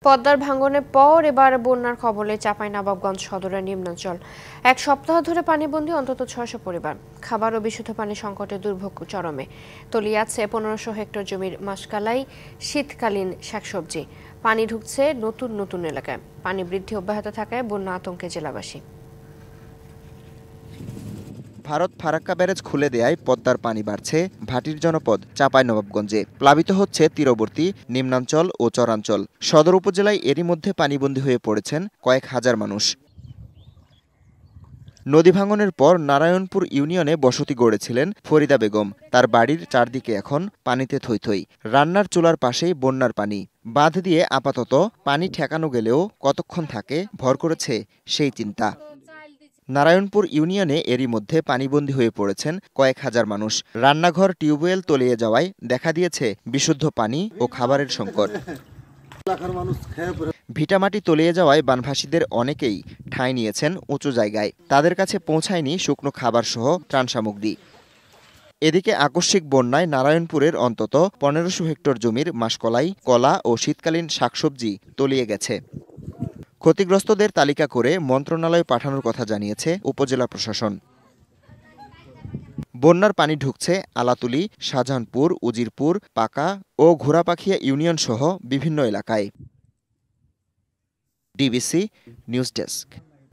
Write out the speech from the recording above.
পদ্মার ভাঙনের পর এবার বন্যার কবলে চাঁপাইনবাবগঞ্জ সদরের নিম্নাঞ্চল। এক সপ্তাহ ধরে পানিবন্দী অন্তত ৬০০ পরিবার। খাবার ও বিশুদ্ধ পানি সংকটে দুর্ভোগ চরমে। তলিয়ে আছে ১৫০০ হেক্টর জমির মাসকালাই শীতকালীন শাকসবজি। পানি ঢুকছে নতুন নতুন এলাকায়। পানি বৃদ্ধি অব্যাহত থাকায় বন্যা আতঙ্কে জেলাবাসী। ভারত ফারাক্কা ব্যারেজ খুলে দেয়ায় পদ্মার পানি বাড়ছে ভাটির জনপদ চাঁপাইনবাবগঞ্জে। প্লাবিত হচ্ছে তীরবর্তী নিম্নাঞ্চল ও চরাঞ্চল। সদর উপজেলায় এরই মধ্যে পানিবন্দী হয়ে পড়েছেন কয়েক হাজার মানুষ। নদী ভাঙনের পর নারায়ণপুর ইউনিয়নে বসতি গড়েছিলেন ফরিদা বেগম। তার বাড়ির চারদিকে এখন পানিতে থই থই। রান্নার চুলার পাশেই বন্যার পানি। বাঁধ দিয়ে আপাতত পানি ঠেকানো গেলেও কতক্ষণ থাকে ভর করেছে সেই চিন্তা। নারায়ণপুর ইউনিয়নে এরই মধ্যে পানিবন্দী হয়ে পড়েছেন কয়েক হাজার মানুষ। রান্নাঘর টিউবওয়েল তলিয়ে যাওয়ায় দেখা দিয়েছে বিশুদ্ধ পানি ও খাবারের সংকট। ভিটামাটি তলিয়ে যাওয়ায় বানভাসীদের অনেকেই ঠাঁই নিয়েছেন উঁচু জায়গায়। তাদের কাছে পৌঁছায়নি শুকনো খাবার সহ ত্রাণ সামগ্রী। এদিকে আকস্মিক বন্যায় নারায়ণপুরের অন্তত ১৫০০ হেক্টর জমির মাসকলাই, কলা ও শীতকালীন শাকসবজি তলিয়ে গেছে। ক্ষতিগ্রস্তদের তালিকা করে মন্ত্রণালয়ে পাঠানোর কথা জানিয়েছে উপজেলা প্রশাসন। বন্যার পানি ঢুকছে আলাতুলি, শাহজাহানপুর, উজিরপুর, পাকা ও ঘোড়াপাখিয়া ইউনিয়ন সহ বিভিন্ন এলাকায়। DBC news desk.